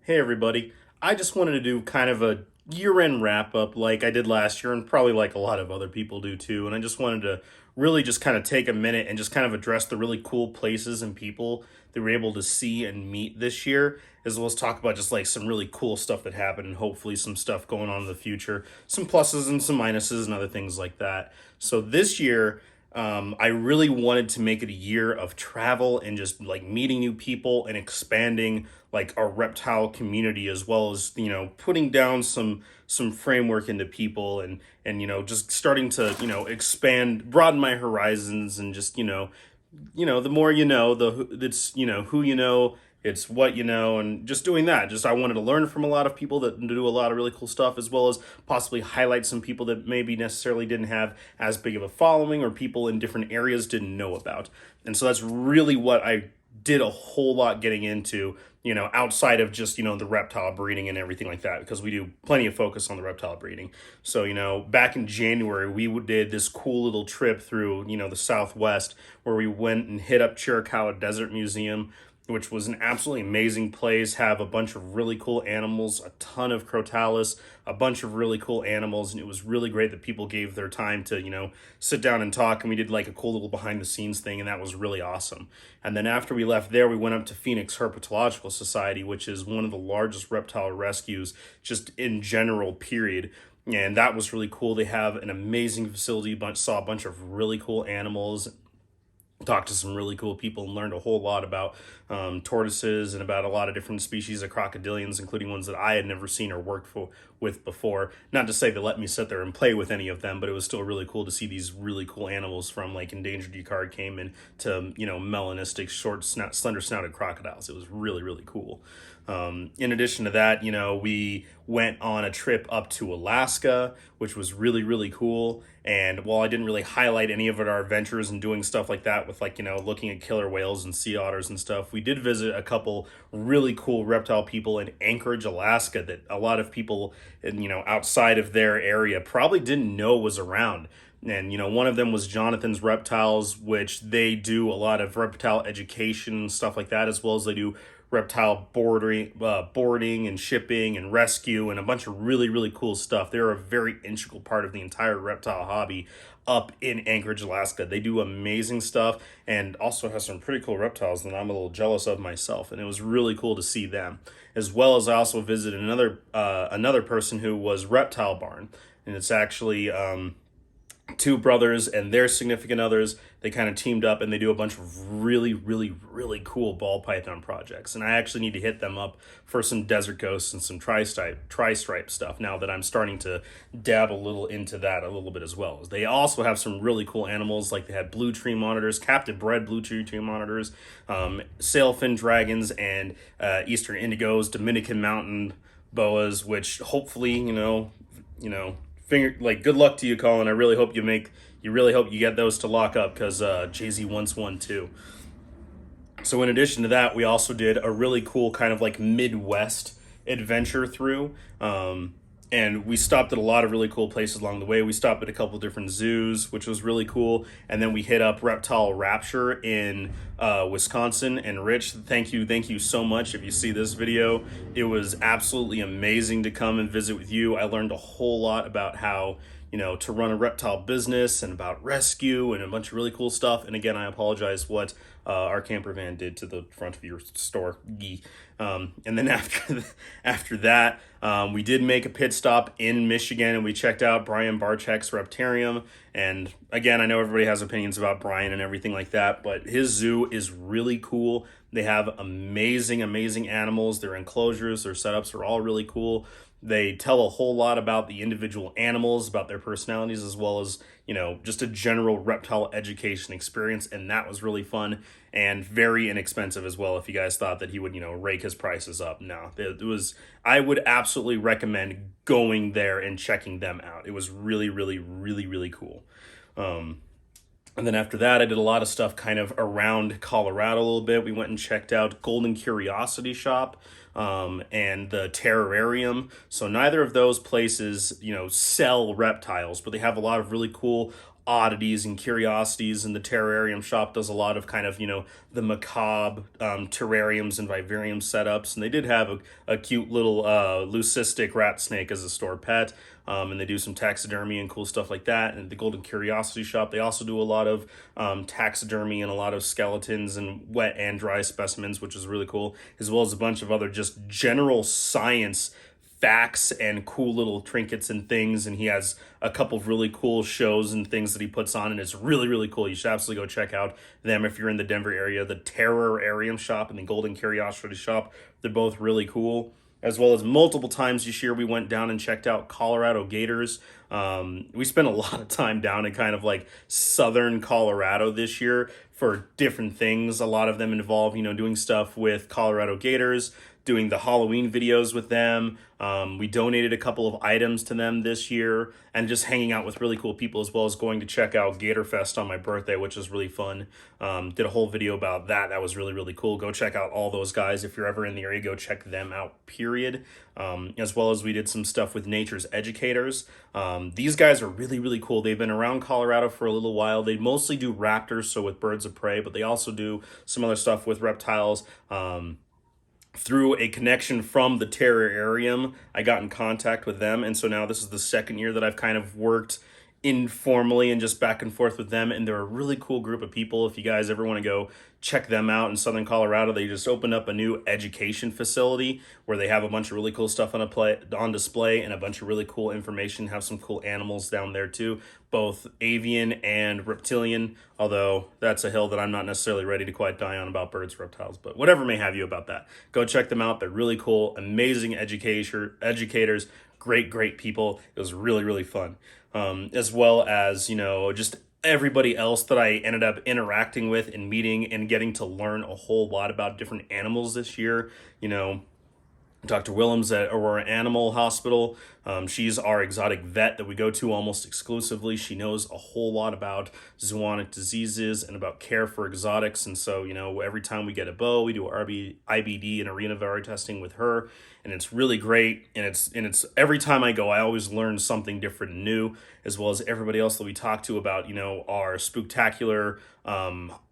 Hey everybody, I just wanted to do kind of a year-end wrap-up like I did last year and probably like a lot of other people do too. And I just wanted to really just kind of take a minute and just kind of address the really cool places and people that we're able to see and meet this year, as well as talk about just like some really cool stuff that happened and hopefully some stuff going on in the future, some pluses and some minuses and other things like that. So this year, I really wanted to make it a year of travel and just like meeting new people and expanding like our reptile community, as well as putting down some framework into people and just starting to expand, broaden my horizons, and just the more you know, it's who you know, it's what you know, and just doing that. Just I wanted to learn from a lot of people that do a lot of really cool stuff, as well as possibly highlight some people that maybe necessarily didn't have as big of a following, or people in different areas didn't know about. And so that's really what I did a whole lot getting into, outside of just, the reptile breeding and everything like that, because we do plenty of focus on the reptile breeding. So, back in January, we did this cool little trip through, the Southwest, where we went and hit up Chiricahua Desert Museum, which was an absolutely amazing place. Have a bunch of really cool animals, a ton of crotalus, a bunch of really cool animals, and it was really great that people gave their time to, sit down and talk, and we did like a cool little behind the scenes thing, and that was really awesome. And then after we left there, we went up to Phoenix Herpetological Society, which is one of the largest reptile rescues just in general, period. And that was really cool. They have an amazing facility, saw a bunch of really cool animals, talked to some really cool people, and learned a whole lot about tortoises and about a lot of different species of crocodilians, including ones that I had never seen or with before. Not to say they let me sit there and play with any of them, but it was still really cool to see these really cool animals, from like endangered Yukard caiman to melanistic slender snouted crocodiles. It was really, really cool. In addition to that, we went on a trip up to Alaska, which was really, really cool. And while I didn't really highlight any of our adventures and doing stuff like that with looking at killer whales and sea otters and stuff, we did visit a couple really cool reptile people in Anchorage, Alaska, that a lot of people, outside of their area probably didn't know was around. And, one of them was Jonathan's Reptiles, which they do a lot of reptile education and stuff like that, as well as they do reptile boarding and shipping and rescue and a bunch of really, really cool stuff. They're a very integral part of the entire reptile hobby up in Anchorage, Alaska. They do amazing stuff and also have some pretty cool reptiles that I'm a little jealous of myself. And it was really cool to see them, as well as I also visited another person who was Reptile Barn. And it's actually two brothers and their significant others. They kind of teamed up and they do a bunch of really, really, really cool ball python projects. And I actually need to hit them up for some desert ghosts and some tri-stripe stuff, now that I'm starting to dab a little into that a little bit as well. They also have some really cool animals, like they had blue tree monitors, captive bred blue tree monitors, sailfin dragons, and eastern indigos, Dominican mountain boas, which hopefully, good luck to you, Colin. I really hope you get those to lock up, because Jay-Z wants one too. So in addition to that, we also did a really cool kind of like Midwest adventure through. And we stopped at a lot of really cool places along the way. We stopped at a couple different zoos, which was really cool. And then we hit up Reptile Rapture in Wisconsin. And Rich, thank you so much if you see this video. It was absolutely amazing to come and visit with you. I learned a whole lot about how, to run a reptile business, and about rescue, and a bunch of really cool stuff. And again, I apologize what our camper van did to the front of your store. And then after that, we did make a pit stop in Michigan, and we checked out Brian Barczyk's Reptarium. And again, I know everybody has opinions about Brian and everything like that, but his zoo is really cool. They have amazing, amazing animals. Their enclosures, their setups are all really cool. They tell a whole lot about the individual animals, about their personalities, as well as, just a general reptile education experience. And that was really fun and very inexpensive as well. If you guys thought that he would, rake his prices up. No, I would absolutely recommend going there and checking them out. It was really, really, really, really cool. And then after that, I did a lot of stuff kind of around Colorado a little bit. We went and checked out Golden Curiosity Shop and the Terrarium. So neither of those places, sell reptiles, but they have a lot of really cool oddities and curiosities, and the terrarium shop does a lot of kind of, the macabre terrariums and vivarium setups. And they did have a cute little leucistic rat snake as a store pet. And they do some taxidermy and cool stuff like that. And the Golden Curiosity Shop, they also do a lot of taxidermy and a lot of skeletons and wet and dry specimens, which is really cool, as well as a bunch of other just general science facts and cool little trinkets and things. And he has a couple of really cool shows and things that he puts on, and it's really, really cool. You should absolutely go check out them if you're in the Denver area. The Terrarium Shop and the Golden Curiosity Shop, they're both really cool. As well as multiple times this year, we went down and checked out Colorado gators. We spent a lot of time down in kind of like southern Colorado this year for different things. A lot of them involve, doing stuff with Colorado gators, doing the Halloween videos with them. We donated a couple of items to them this year, and just hanging out with really cool people, as well as going to check out Gator Fest on my birthday, which was really fun. Did a whole video about that. That was really, really cool. Go check out all those guys. If you're ever in the area, go check them out, period. As well as we did some stuff with Nature's Educators. These guys are really, really cool. They've been around Colorado for a little while. They mostly do raptors, so with birds of prey, but they also do some other stuff with reptiles. Through a connection from the terrarium, I got in contact with them. And so now this is the second year that I've kind of worked informally and just back and forth with them. And they're a really cool group of people. If you guys ever want to go check them out in Southern Colorado, they just opened up a new education facility where they have a bunch of really cool stuff on display and a bunch of really cool information. Have some cool animals down there too, both avian and reptilian, although that's a hill that I'm not necessarily ready to quite die on about birds, reptiles, but whatever may have you about that. Go check them out. They're really cool, amazing educators, great people. It was really, really fun. As well as, just everybody else that I ended up interacting with and meeting and getting to learn a whole lot about different animals this year. Dr. Willems at Aurora Animal Hospital. She's our exotic vet that we go to almost exclusively. She knows a whole lot about zoonotic diseases and about care for exotics. And so, every time we get a bow, we do IBD and arenavirus testing with her. And it's really great. And it's every time I go, I always learn something different and new, as well as everybody else that we talk to about, our spooktacular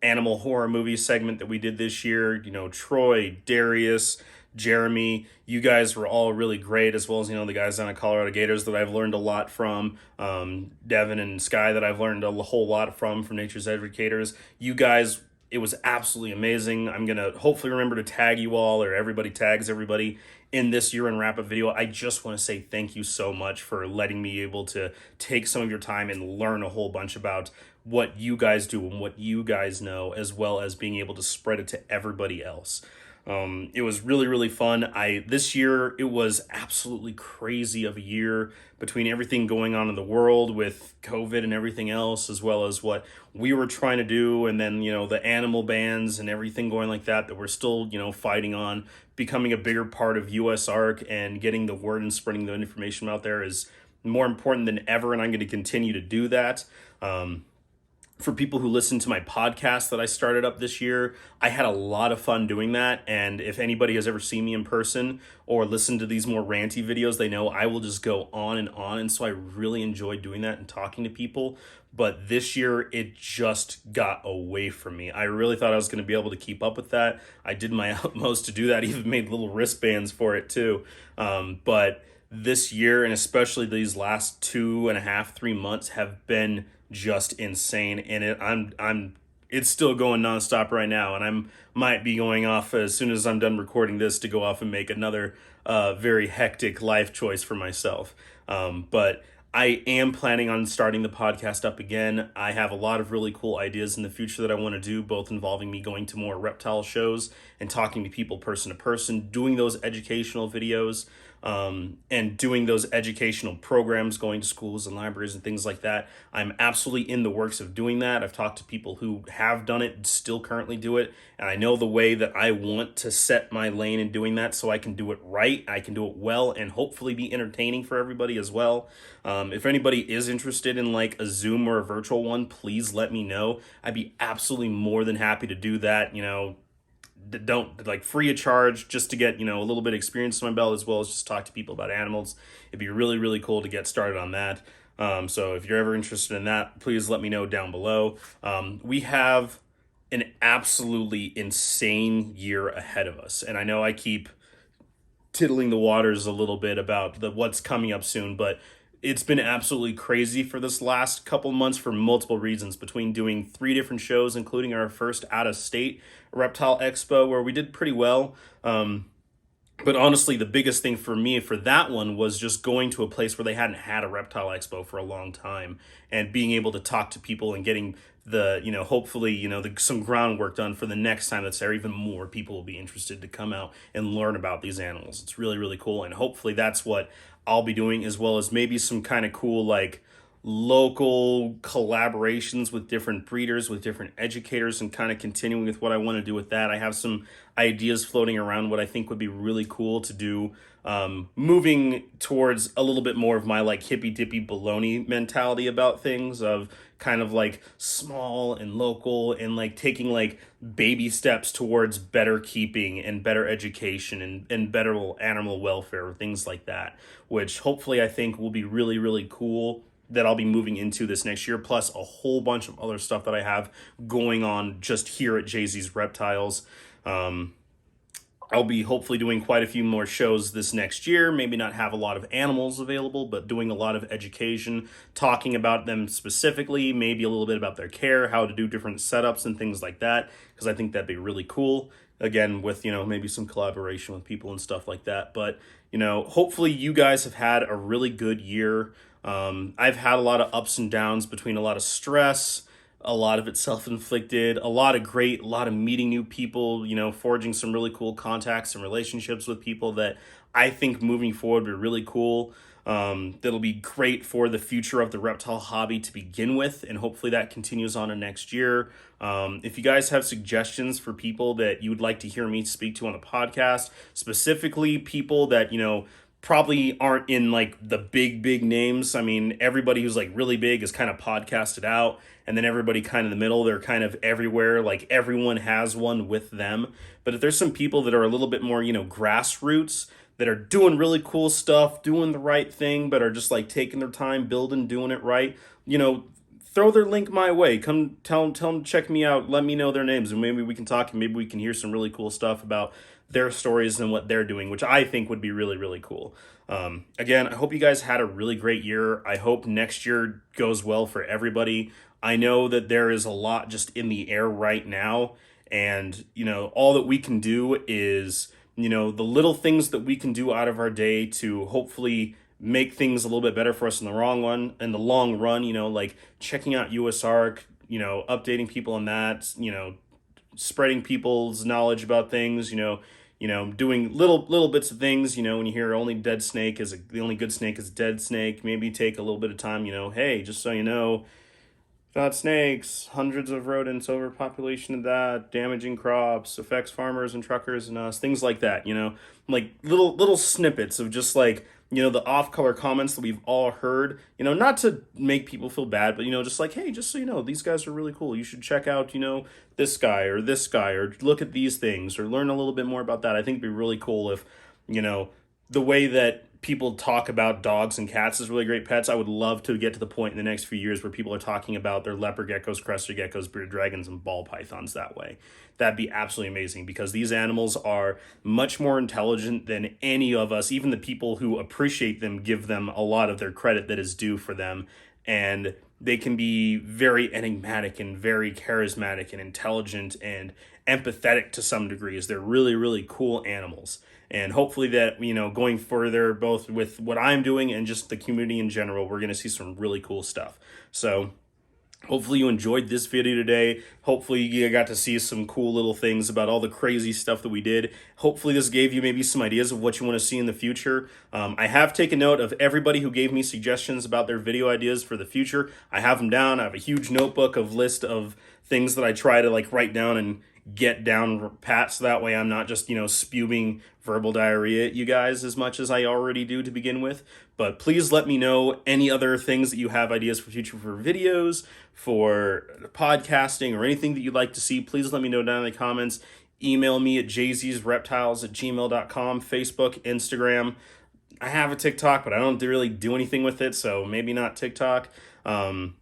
animal horror movie segment that we did this year. Troy, Darius, Jeremy, you guys were all really great, as well as, the guys down at Colorado Gators that I've learned a lot from, Devin and Sky that I've learned a whole lot from Nature's Educators. You guys, it was absolutely amazing. I'm going to hopefully remember to tag you all, or everybody tags everybody in this year in wrap-up video. I just want to say thank you so much for letting me able to take some of your time and learn a whole bunch about what you guys do and what you guys know, as well as being able to spread it to everybody else. It was really, really fun. This year, it was absolutely crazy of a year between everything going on in the world with COVID and everything else, as well as what we were trying to do. And then, the animal bans and everything going like that we're still, fighting on. Becoming a bigger part of USARC and getting the word and spreading the information out there is more important than ever. And I'm going to continue to do that. For people who listen to my podcast that I started up this year, I had a lot of fun doing that. And if anybody has ever seen me in person or listened to these more ranty videos, they know I will just go on and on. And so I really enjoyed doing that and talking to people. But this year, it just got away from me. I really thought I was going to be able to keep up with that. I did my utmost to do that, even made little wristbands for it too. But this year, and especially these last 2.5, 3 months, have been just insane. And it's still going nonstop right now, and I might be going off as soon as I'm done recording this to go off and make another very hectic life choice for myself. But I am planning on starting the podcast up again. I have a lot of really cool ideas in the future that I want to do, both involving me going to more reptile shows and talking to people person to person, doing those educational videos, and doing those educational programs, going to schools and libraries and things like that. I'm absolutely in the works of doing that. I've talked to people who have done it and still currently do it. And I know the way that I want to set my lane in doing that so I can do it right. I can do it well and hopefully be entertaining for everybody as well. If anybody is interested in like a Zoom or a virtual one, please let me know. I'd be absolutely more than happy to do that. Don't like free of charge, just to get, a little bit of experience to my belt, as well as just talk to people about animals. It'd be really, really cool to get started on that. So if you're ever interested in that, please let me know down below. We have an absolutely insane year ahead of us. And I know I keep tiddling the waters a little bit about the what's coming up soon, but it's been absolutely crazy for this last couple months for multiple reasons, between doing 3 different shows, including our first out of state reptile expo where we did pretty well. But honestly, the biggest thing for me for that one was just going to a place where they hadn't had a reptile expo for a long time, and being able to talk to people and getting hopefully, some groundwork done for the next time that's there. Even more people will be interested to come out and learn about these animals. It's really, really cool. And hopefully that's what I'll be doing, as well as maybe some kind of cool, like, local collaborations with different breeders, with different educators, and kind of continuing with what I want to do with that. I have some ideas floating around what I think would be really cool to do, moving towards a little bit more of my like hippy dippy baloney mentality about things, of kind of like small and local, and like taking like baby steps towards better keeping and better education and better animal welfare, things like that, which hopefully I think will be really, really cool, that I'll be moving into this next year, plus a whole bunch of other stuff that I have going on just here at Jay-Z's Reptiles. I'll be hopefully doing quite a few more shows this next year. Maybe not have a lot of animals available, but doing a lot of education, talking about them specifically, maybe a little bit about their care, how to do different setups and things like that, because I think that'd be really cool. Again, with, maybe some collaboration with people and stuff like that. But, hopefully you guys have had a really good year. I've had a lot of ups and downs, between a lot of stress, a lot of it self-inflicted, a lot of meeting new people, forging some really cool contacts and relationships with people that I think moving forward will be really cool. That'll be great for the future of the reptile hobby to begin with, and hopefully that continues on in next year. If you guys have suggestions for people that you would like to hear me speak to on the podcast, specifically people that, probably aren't in like the big names. I mean, everybody who's like really big is kind of podcasted out, and then everybody kind of in the middle, they're kind of everywhere. Like, everyone has one with them. But if there's some people that are a little bit more, grassroots, that are doing really cool stuff, doing the right thing, but are just like taking their time, building, doing it right, throw their link my way. Come tell them to check me out. Let me know their names, and maybe we can talk, and maybe we can hear some really cool stuff about their stories and what they're doing, which I think would be really, really cool. Again, I hope you guys had a really great year. I hope next year goes well for everybody. I know that there is a lot just in the air right now, and, all that we can do is, the little things that we can do out of our day to hopefully make things a little bit better for us in the long run, like checking out USARC, updating people on that, spreading people's knowledge about things, doing little bits of things, when you hear the only good snake is a dead snake, maybe take a little bit of time, hey, just so you know, got snakes, hundreds of rodents, overpopulation of that, damaging crops, affects farmers and truckers and us, things like that, like little snippets of just like, the off-color comments that we've all heard, not to make people feel bad, but, just like, hey, just so you know, these guys are really cool. You should check out, this guy, or look at these things, or learn a little bit more about that. I think it'd be really cool if, the way that people talk about dogs and cats as really great pets, I would love to get to the point in the next few years where people are talking about their leopard geckos, crested geckos, bearded dragons, and ball pythons that way. That'd be absolutely amazing, because these animals are much more intelligent than any of us, even the people who appreciate them, give them a lot of their credit that is due for them. And they can be very enigmatic and very charismatic and intelligent and empathetic to some degrees. They're really, really cool animals. And hopefully that, going further, both with what I'm doing and just the community in general, we're going to see some really cool stuff. So hopefully you enjoyed this video today. Hopefully you got to see some cool little things about all the crazy stuff that we did. Hopefully this gave you maybe some ideas of what you want to see in the future. I have taken note of everybody who gave me suggestions about their video ideas for the future. I have them down. I have a huge notebook of list of things that I try to like write down and get down pat, so that way I'm not just, spewing verbal diarrhea at you guys as much as I already do to begin with. But please let me know any other things that you have ideas for future, for videos, for podcasting, or anything that you'd like to see. Please let me know down in the comments. Email me at jzreptiles@gmail.com, Facebook, Instagram. I have a TikTok, but I don't really do anything with it, so maybe not TikTok. Um,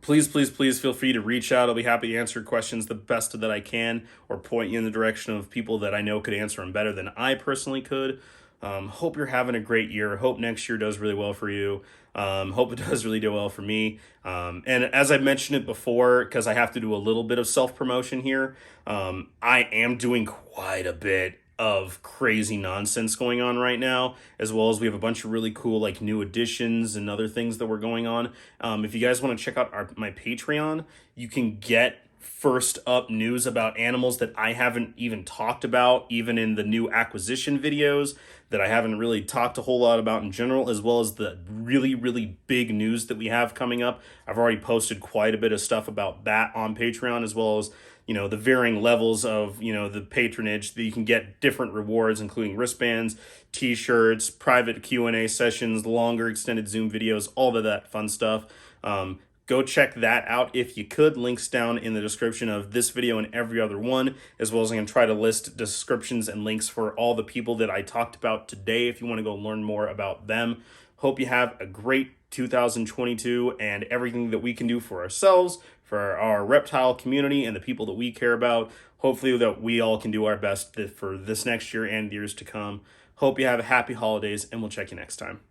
Please, please, please feel free to reach out. I'll be happy to answer questions the best that I can, or point you in the direction of people that I know could answer them better than I personally could. Hope you're having a great year. Hope next year does really well for you. Hope it does really do well for me. And as I mentioned it before, because I have to do a little bit of self promotion here, I am doing quite a bit of crazy nonsense going on right now, as well as we have a bunch of really cool like new additions and other things that were going on. If you guys want to check out my Patreon, you can get first up news about animals that I haven't even talked about, even in the new acquisition videos that I haven't really talked a whole lot about in general, as well as the really, really big news that we have coming up. I've already posted quite a bit of stuff about that on Patreon, as well as the varying levels of the patronage that you can get different rewards, including wristbands, t-shirts, private Q&A sessions, longer extended Zoom videos, all of that fun stuff. Go check that out if you could. Links down in the description of this video and every other one, as well as I'm going to try to list descriptions and links for all the people that I talked about today if you want to go learn more about them. Hope you have a great 2022 and everything that we can do for ourselves, for our reptile community and the people that we care about. Hopefully that we all can do our best for this next year and years to come. Hope you have a happy holidays, and we'll check you next time.